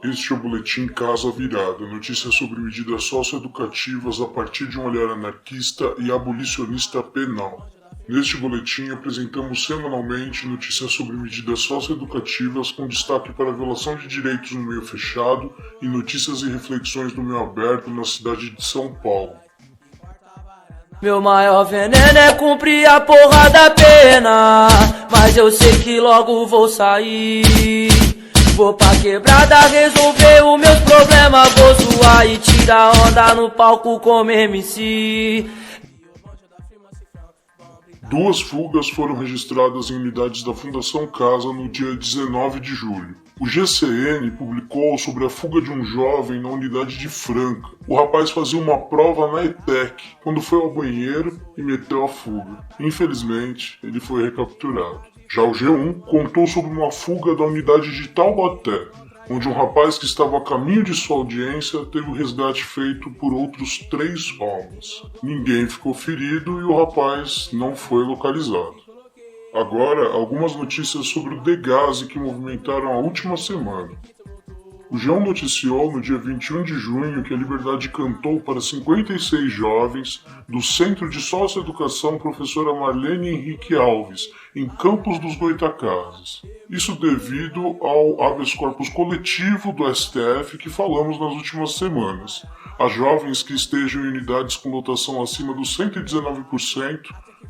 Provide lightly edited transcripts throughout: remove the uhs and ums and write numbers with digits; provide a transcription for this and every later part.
Este é o Boletim Casa Virada, notícias sobre medidas socioeducativas a partir de um olhar anarquista e abolicionista penal. Neste boletim apresentamos semanalmente notícias sobre medidas socioeducativas com destaque para a violação de direitos no meio fechado e notícias e reflexões no meio aberto na cidade de São Paulo. Meu maior veneno é cumprir a porra da pena, mas eu sei que logo vou sair. Vou pra quebrada resolver os meus problemas, vou zoar e tirar onda no palco como MC. Duas fugas foram registradas em unidades da Fundação Casa no dia 19 de julho. O GCN publicou sobre a fuga de um jovem na unidade de Franca. O rapaz fazia uma prova na ETEC, quando foi ao banheiro e meteu a fuga. Infelizmente, ele foi recapturado. Já o G1 contou sobre uma fuga da unidade de Taubaté, onde um rapaz que estava a caminho de sua audiência teve o resgate feito por outros 3 homens. Ninguém ficou ferido e o rapaz não foi localizado. Agora, algumas notícias sobre o Degase que movimentaram a última semana. O G1 noticiou no dia 21 de junho que a Liberdade cantou para 56 jovens do Centro de Socioeducação Professora Marlene Henrique Alves, em Campos dos Goytacazes. Isso devido ao habeas corpus coletivo do STF que falamos nas últimas semanas. As jovens que estejam em unidades com lotação acima dos 119%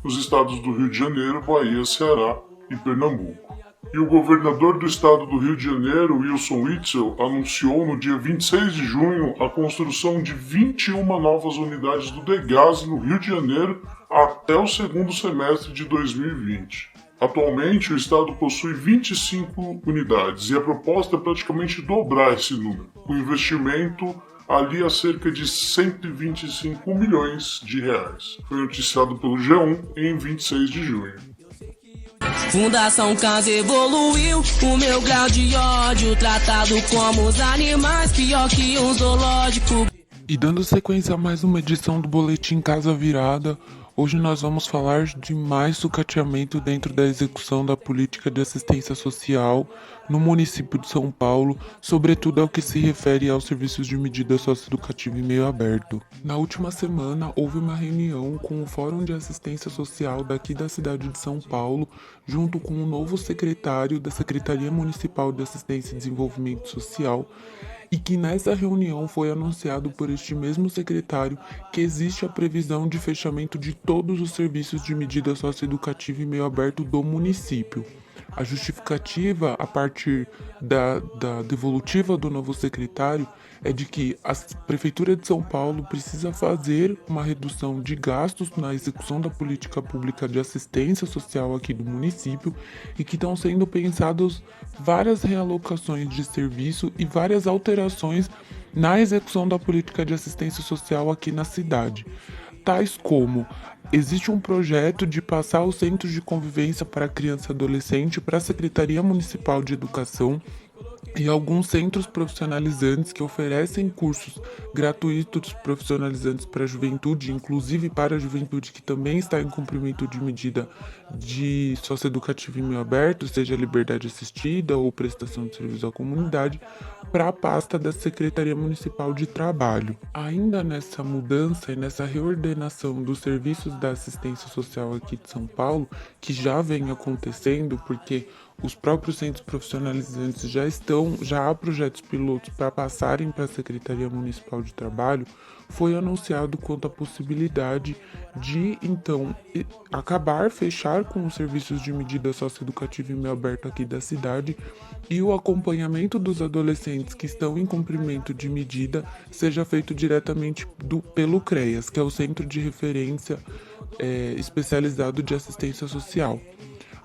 nos estados do Rio de Janeiro, Bahia, Ceará e Pernambuco. E o governador do estado do Rio de Janeiro, Wilson Witzel, anunciou no dia 26 de junho a construção de 21 novas unidades do Degase no Rio de Janeiro até o segundo semestre de 2020. Atualmente, o estado possui 25 unidades e a proposta é praticamente dobrar esse número, com investimento ali a cerca de 125 milhões de reais. Foi noticiado pelo G1 em 26 de junho. Fundação Casa evoluiu, o meu grau de ódio, tratado como os animais, pior que um zoológico. E dando sequência a mais uma edição do Boletim Casa Virada, hoje nós vamos falar de mais sucateamento dentro da execução da política de assistência social no município de São Paulo, sobretudo ao que se refere aos serviços de medida socioeducativa em meio aberto. Na última semana, houve uma reunião com o Fórum de Assistência Social daqui da cidade de São Paulo, junto com o novo secretário da Secretaria Municipal de Assistência e Desenvolvimento Social, e que nessa reunião foi anunciado por este mesmo secretário que existe a previsão de fechamento de todos os serviços de medida socioeducativa em meio aberto do município. A justificativa, a partir da devolutiva do novo secretário, é de que a Prefeitura de São Paulo precisa fazer uma redução de gastos na execução da política pública de assistência social aqui do município e que estão sendo pensadas várias realocações de serviço e várias alterações na execução da política de assistência social aqui na cidade. Tais como, existe um projeto de passar os centros de convivência para criança e adolescente para a Secretaria Municipal de Educação e alguns centros profissionalizantes que oferecem cursos gratuitos profissionalizantes para a juventude, inclusive para a juventude que também está em cumprimento de medida de socioeducativa em meio aberto, seja liberdade assistida ou prestação de serviço à comunidade, para a pasta da Secretaria Municipal de Trabalho. Ainda nessa mudança e nessa reordenação dos serviços da assistência social aqui de São Paulo, que já vem acontecendo porque os próprios centros profissionalizantes já há projetos pilotos para passarem para a Secretaria Municipal de Trabalho, foi anunciado quanto à possibilidade de, então, fechar com os serviços de medida socioeducativa em meio aberto aqui da cidade e o acompanhamento dos adolescentes que estão em cumprimento de medida seja feito diretamente pelo CREAS, que é o Centro de Referência Especializado de Assistência Social.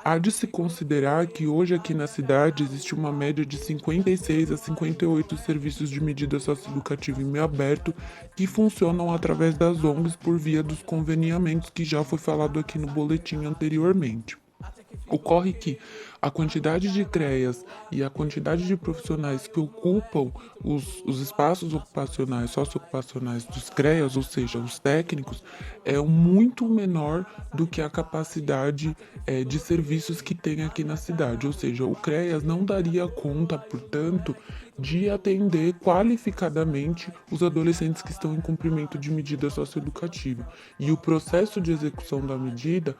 Há de se considerar que hoje aqui na cidade existe uma média de 56 a 58 serviços de medida socioeducativa em meio aberto que funcionam através das ONGs por via dos conveniamentos que já foi falado aqui no boletim anteriormente. Ocorre que a quantidade de CREAs e a quantidade de profissionais que ocupam os espaços ocupacionais, socioocupacionais dos CREAs, ou seja, os técnicos, é muito menor do que a capacidade de serviços que tem aqui na cidade. Ou seja, o CREAS não daria conta, portanto, de atender qualificadamente os adolescentes que estão em cumprimento de medida socioeducativa. E o processo de execução da medida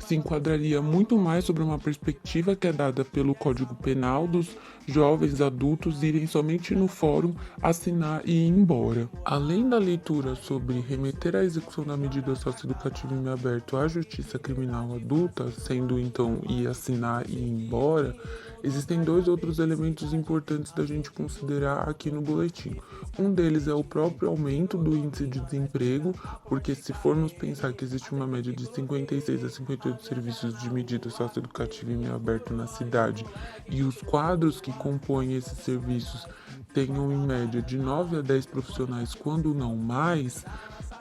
se enquadraria muito mais sobre uma perspectiva que é dada pelo Código Penal dos jovens adultos irem somente no fórum assinar e ir embora. Além da leitura sobre remeter a execução da medida socioeducativa em meio aberto à justiça criminal adulta, sendo então ir assinar e ir embora, existem dois outros elementos importantes da gente considerar aqui no boletim. Um deles é o próprio aumento do índice de desemprego, porque se formos pensar que existe uma média de 56 a 58 serviços de medida socioeducativa em meio aberto na cidade, e os quadros que compõem esses serviços tenham em média de 9 a 10 profissionais, quando não mais,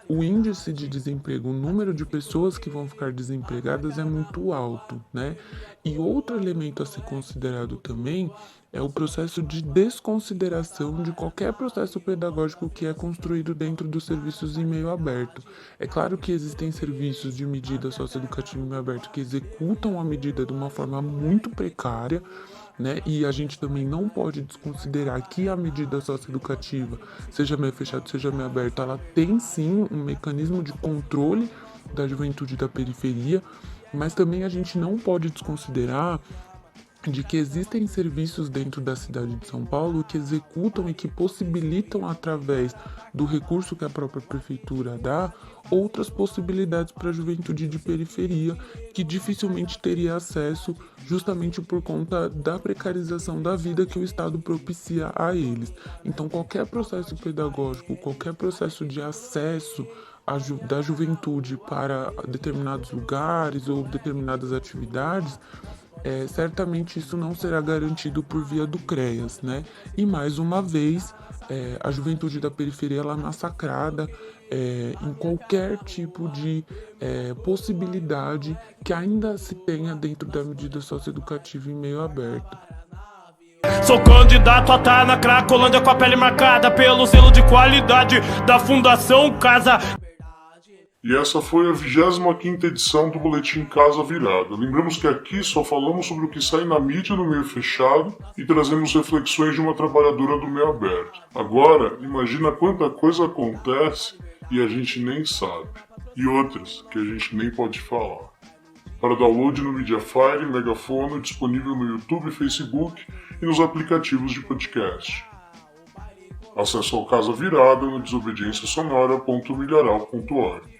o índice de desemprego, o número de pessoas que vão ficar desempregadas é muito alto, né? E outro elemento a ser considerado também é o processo de desconsideração de qualquer processo pedagógico que é construído dentro dos serviços em meio aberto. É claro que existem serviços de medida socioeducativa em meio aberto que executam a medida de uma forma muito precária, né? E a gente também não pode desconsiderar que a medida socioeducativa, seja meio fechado, seja meio aberto, ela tem sim um mecanismo de controle da juventude da periferia, mas também a gente não pode desconsiderar de que existem serviços dentro da cidade de São Paulo que executam e que possibilitam, através do recurso que a própria prefeitura dá, outras possibilidades para a juventude de periferia que dificilmente teria acesso justamente por conta da precarização da vida que o Estado propicia a eles. Então, qualquer processo pedagógico, qualquer processo de acesso da juventude para determinados lugares ou determinadas atividades, certamente isso não será garantido por via do CREAS, né? E mais uma vez, a juventude da periferia ela é massacrada em qualquer tipo de possibilidade que ainda se tenha dentro da medida socioeducativa em meio aberto. Sou candidato a tá na Cracolândia com a pele marcada pelo selo de qualidade da Fundação Casa. E essa foi a 25ª edição do Boletim Casa Virada. Lembramos que aqui só falamos sobre o que sai na mídia no meio fechado e trazemos reflexões de uma trabalhadora do meio aberto. Agora, imagina quanta coisa acontece e a gente nem sabe. E outras que a gente nem pode falar. Para download no Mediafire, Megafono, disponível no YouTube, Facebook e nos aplicativos de podcast. Acesse ao Casa Virada no desobediênciasonora.milharal.org.